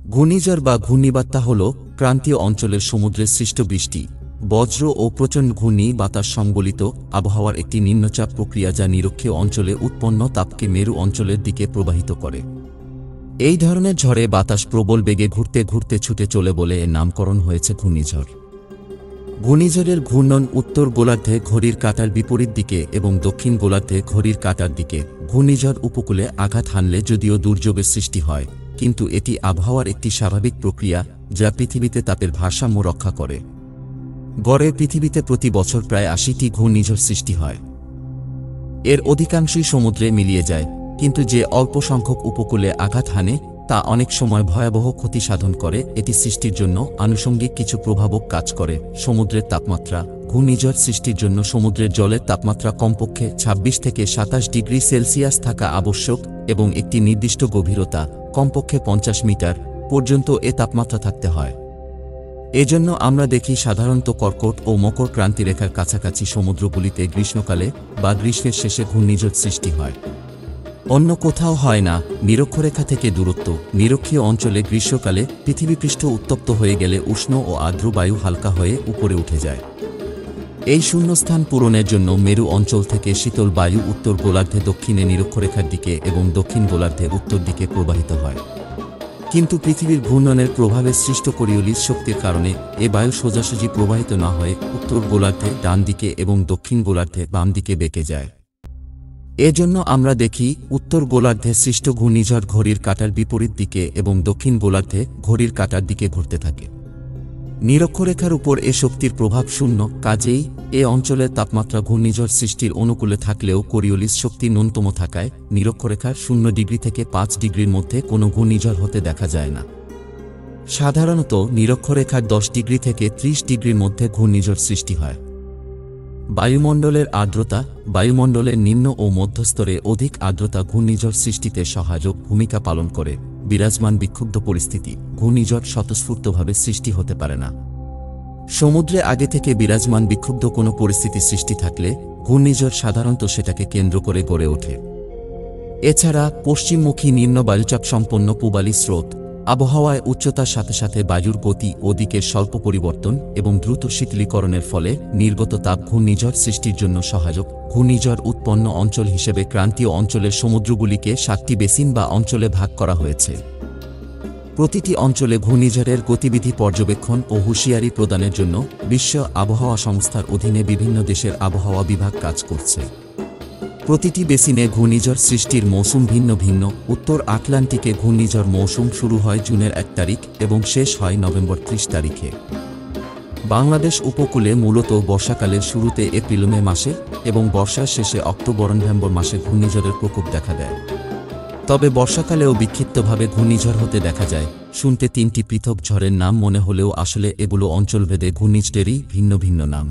ঘূর্ণিঝড় বা ঘূর্ণিবার্তা হল ক্রান্তীয় অঞ্চলের সমুদ্রের সৃষ্ট বৃষ্টি, বজ্র ও প্রচণ্ড ঘূর্ণি বাতাস সংবলিত আবহাওয়ার একটি নিম্নচাপ প্রক্রিয়া যা নিরক্ষীয় অঞ্চলে উৎপন্ন তাপকে মেরু অঞ্চলের দিকে প্রবাহিত করে। এই ধরনের ঝড়ে বাতাস প্রবল বেগে ঘুরতে ঘুরতে ছুটে চলে বলে এর নামকরণ হয়েছে ঘূর্ণিঝড়। ঘূর্ণিঝড়ের ঘূর্ণন উত্তর গোলার্ধে ঘড়ির কাঁটার বিপরীত দিকে এবং দক্ষিণ গোলার্ধে ঘড়ির কাঁটার দিকে। ঘূর্ণিঝড় উপকূলে আঘাত হানলে যদিও দুর্যোগের সৃষ্টি হয়, কিন্তু এটি আবহাওয়ার একটি স্বাভাবিক প্রক্রিয়া যা পৃথিবীতে তাপের ভারসাম্য রক্ষা করে। গড়ে পৃথিবীতে প্রতি বছর প্রায় ৮০টি ঘূর্ণিঝড় সৃষ্টি হয়। এর অধিকাংশই সমুদ্রে মিলিয়ে যায়, কিন্তু যে অল্প সংখ্যক উপকূলে আঘাত হানে তা অনেক সময় ভয়াবহ ক্ষতি সাধন করে। এটি সৃষ্টির জন্য আনুষঙ্গিক কিছু প্রভাবক কাজ করে। সমুদ্রের তাপমাত্রা। ঘূর্ণিঝড় সৃষ্টির জন্য সমুদ্রের জলের তাপমাত্রা কমপক্ষে ২৬ থেকে ২৭ ডিগ্রি সেলসিয়াস থাকা আবশ্যক এবং একটি নির্দিষ্ট গভীরতা কমপক্ষে ৫০ মিটার পর্যন্ত এ তাপমাত্রা থাকতে হয়। এজন্য আমরা দেখি সাধারণত কর্কট ও মকর ক্রান্তিরেখার কাছাকাছি সমুদ্রগুলিতে গ্রীষ্মকালে বা গ্রীষ্মের শেষে ঘূর্ণিঝড় সৃষ্টি হয়। অন্য কোথাও হয় না। নিরক্ষরেখা থেকে দূরত্ব। নিরক্ষীয় অঞ্চলে গ্রীষ্মকালে পৃথিবীপৃষ্ঠ উত্তপ্ত হয়ে গেলে উষ্ণ ও আর্দ্র বায়ু হালকা হয়ে উপরে উঠে যায়। এই শূন্যস্থান পূরণের জন্য মেরু অঞ্চল থেকে শীতল বায়ু উত্তর গোলার্ধে দক্ষিণে নিরক্ষরেখার দিকে এবং দক্ষিণ গোলার্ধে উত্তর দিকে প্রবাহিত হয়। কিন্তু পৃথিবীর ঘূর্ণনের প্রভাবে সৃষ্ট কোরিওলিস শক্তির কারণে এ বায়ু সোজাসুজি প্রবাহিত না হয়ে উত্তর গোলার্ধে ডান দিকে এবং দক্ষিণ গোলার্ধে বাম দিকে বেঁকে যায়। এজন্য আমরা দেখি উত্তর গোলার্ধে সৃষ্ট ঘূর্ণিঝড় ঘড়ির কাঁটার বিপরীত দিকে এবং দক্ষিণ গোলার্ধে ঘড়ির কাঁটার দিকে ঘুরতে থাকে। নিরক্ষরেখার উপর এ শক্তির প্রভাব শূন্য, কাজেই এ অঞ্চলের তাপমাত্রা ঘূর্ণিঝড় সৃষ্টির অনুকূলে থাকলেও কোরিওলিস শক্তি ন্যূনতম থাকায় নিরক্ষরেখার ০ ডিগ্রি থেকে ৫ ডিগ্রির মধ্যে কোনো ঘূর্ণিঝড় হতে দেখা যায় না। সাধারণত নিরক্ষরেখার ১০ ডিগ্রি থেকে ৩০ ডিগ্রির মধ্যে ঘূর্ণিঝড় সৃষ্টি হয়। বায়ুমণ্ডলের আর্দ্রতা। বায়ুমণ্ডলের নিম্ন ও মধ্যস্তরে অধিক আর্দ্রতা ঘূর্ণিঝড় সৃষ্টিতে সহায়ক ভূমিকা পালন করে। বিরাজমান বিক্ষুব্ধ পরিস্থিতি। ঘূর্ণিঝড় স্বতঃস্ফূর্তভাবে সৃষ্টি হতে পারে না। সমুদ্রে আগে থেকে বিরাজমান বিক্ষুব্ধ কোনো পরিস্থিতি সৃষ্টি থাকলে ঘূর্ণিঝড় সাধারণত সেটাকে কেন্দ্র করে গড়ে ওঠে। এছাড়া পশ্চিমমুখী নিম্ন বায়ুচাপ সম্পন্ন পূবালি স্রোত, আবহাওয়ায় উচ্চতার সাথে সাথে বায়ুর গতি ও দিকের স্বল্প পরিবর্তন এবং দ্রুত শীতলীকরণের ফলে নির্গত তাপ ঘূর্ণিঝড় সৃষ্টির জন্য সহায়ক। ঘূর্ণিঝড় উৎপন্ন অঞ্চল হিসেবে ক্রান্তীয় অঞ্চলের সমুদ্রগুলিকে ৭টি বেসিন বা অঞ্চলে ভাগ করা হয়েছে। প্রতিটি অঞ্চলে ঘূর্ণিঝড়ের গতিবিধি পর্যবেক্ষণ ও হুঁশিয়ারি প্রদানের জন্য বিশ্ব আবহাওয়া সংস্থার অধীনে বিভিন্ন দেশের আবহাওয়া বিভাগ কাজ করছে। প্রতিটি বেসিনে ঘূর্ণিঝড় সৃষ্টির মৌসুম ভিন্ন ভিন্ন। উত্তর আটলান্টিকে ঘূর্ণিঝড় মৌসুম শুরু হয় জুনের ১ তারিখ এবং শেষ হয় নভেম্বর ৩০ তারিখে। বাংলাদেশ উপকূলে মূলত বর্ষাকালের শুরুতে এপ্রিল-মে মাসে এবং বর্ষার শেষে অক্টোবর-নভেম্বর মাসে ঘূর্ণিঝড়ের প্রকোপ দেখা দেয়। তবে বর্ষাকালেও বিক্ষিপ্তভাবে ঘূর্ণিঝড় হতে দেখা যায়। শুনতে ৩টি পৃথক ঝড়ের নাম মনে হলেও আসলে এগুলো অঞ্চলভেদে ঘূর্ণিঝড়েরই ভিন্ন ভিন্ন নাম।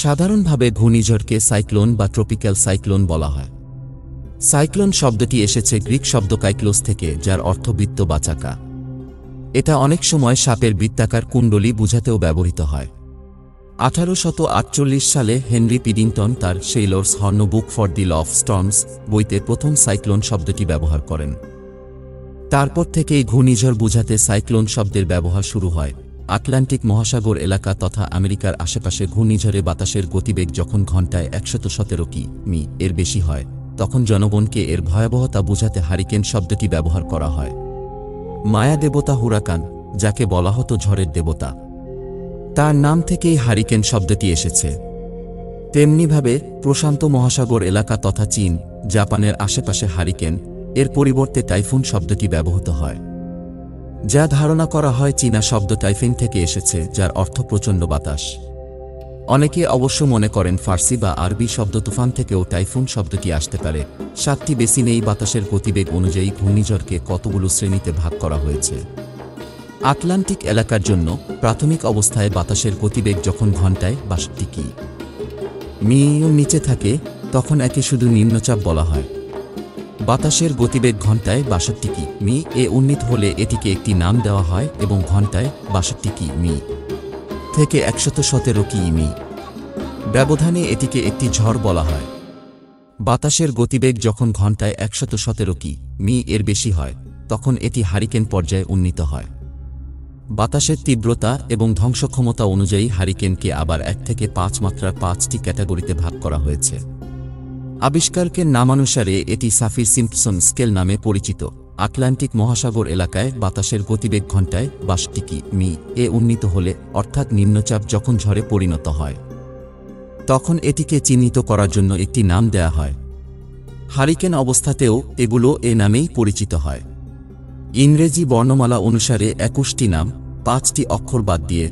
সাধারণভাবে ঘূর্ণিঝড়কে সাইক্লোন বা ট্রপিক্যাল সাইক্লোন বলা হয়। সাইক্লোন শব্দটি এসেছে গ্রিক শব্দ কাইক্লোস থেকে, যার অর্থ বৃত্ত বা চাকা। এটা অনেক সময় সাপের বৃত্তাকার কুণ্ডলী বুঝাতেও ব্যবহৃত হয়। ১৮৪৮ সালে হেনরি পিডিংটন তার sailor's horn book for the law of storms বইতে প্রথম সাইক্লোন শব্দটি ব্যবহার করেন। তারপর থেকেই ঘূর্ণিঝড় বুঝাতে সাইক্লোন শব্দের ব্যবহার শুরু হয়। আটলান্টিক মহাসাগর এলাকা তথা আমেরিকার আশেপাশে ঘূর্ণিঝড়ে বাতাসের গতিবেগ যখন ঘণ্টায় ১১৭ কিমি এর বেশি হয়, তখন জনগণকে এর ভয়াবহতা বুঝাতে হারিকেন শব্দটি ব্যবহার করা হয়। মায়া দেবতা হুরাকান, যাকে বলা হতো ঝড়ের দেবতা, তার নাম থেকেই হারিকেন শব্দটি এসেছে। তেমনিভাবে প্রশান্ত মহাসাগর এলাকা তথা চীন, জাপানের আশেপাশে হারিকেন এর পরিবর্তে টাইফুন শব্দটি ব্যবহৃত হয়। যা ধারণা করা হয় চীনা শব্দ টাইফুন থেকে এসেছে, যার অর্থ প্রচণ্ড বাতাস। অনেকে অবশ্য মনে করেন ফার্সি বা আরবি শব্দ তুফান থেকেও টাইফুন শব্দটি আসতে পারে। ৭টি বেসিনেই বাতাসের গতিবেগ অনুযায়ী ঘূর্ণিঝড়কে কতগুলো শ্রেণীতে ভাগ করা হয়েছে। আটলান্টিক এলাকার জন্য প্রাথমিক অবস্থায় বাতাসের গতিবেগ যখন ঘণ্টায় ৬২ কিমি নিচে থাকে তখন একে শুধু নিম্নচাপ বলা হয়। বাতাসের গতিবেগ ঘণ্টায় ৬২ কিমি উন্নীত হলে এটিকে একটি নাম দেওয়া হয় এবং ঘণ্টায় ৬২ কিমি থেকে ১১৭ কিমি ব্যবধানে এটিকে একটি ঝড় বলা হয়। বাতাসের গতিবেগ যখন ঘণ্টায় ১১৭ কিমি এর বেশি হয় তখন এটি হারিকেন পর্যায়ে উন্নীত হয়। বাতাসের তীব্রতা এবং ধ্বংসক্ষমতা অনুযায়ী হারিকেনকে আবার 1 থেকে 5 মাত্রার 5টি ক্যাটাগরিতে ভাগ করা হয়েছে। আবিষ্কারকের নামানুসারে এটি সাফির সিম্পসন স্কেল নামে পরিচিত। আটলান্টিক মহাসাগর এলাকায় বাতাসের গতিবেগ ঘণ্টায় 62 মি এ উন্নীত হলে, অর্থাৎ নিম্নচাপ যখন ঝড়ে পরিণত হয়, তখন এটিকে চিহ্নিত করার জন্য একটি নাম দেয়া হয়। হারিকেন অবস্থাতেও এগুলো এ নামেই পরিচিত হয়। ইংরেজি বর্ণমালা অনুসারে 21টি নাম 5টি অক্ষর বাদ দিয়ে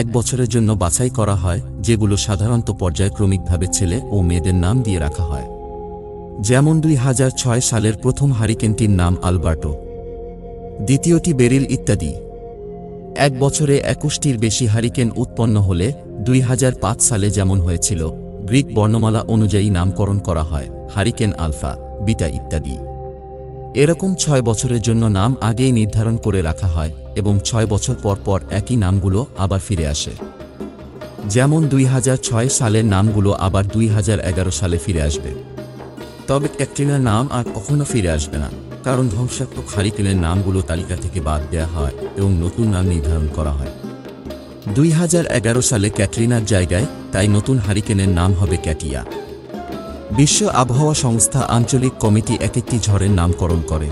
1 বছরের জন্য বাছাই করা হয়, যেগুলো সাধারণত পর্যায়ক্রমিকভাবে ছেলে ও মেয়েদের নাম দিয়ে রাখা হয়। যেমন 2006 সালের প্রথম হারিকেনটির নাম আলবার্টো, দ্বিতীয়টি বেরিল ইত্যাদি। 1 বছরে 21টির বেশি হারিকেন উৎপন্ন হলে 2005 সালে যেমন হয়েছিল, গ্রিক বর্ণমালা অনুযায়ী নামকরণ করা হয় হারিকেন আলফা, বিটা ইত্যাদি। এরকম 6 বছরের জন্য নাম আগেই নির্ধারণ করে রাখা হয় এবং 6 বছর পর পর একই নামগুলো আবার ফিরে আসে। যেমন 2006 সালের নামগুলো আবার 2011 সালে ফিরে আসবে। তবে ক্যাটরিনার নাম আর কখনো ফিরে আসবে না, কারণ ধ্বংসাত্মক হারিকেনের নামগুলো তালিকা থেকে বাদ দেওয়া হয় এবং নতুন নাম নির্ধারণ করা হয়। 2011 সালে ক্যাটরিনার জায়গায় তাই নতুন হারিকেনের নাম হবে ক্যাটিয়া। বিশ্ব আবহাওয়া সংস্থা আঞ্চলিক কমিটি এক একটি ঝড়ের নামকরণ করে।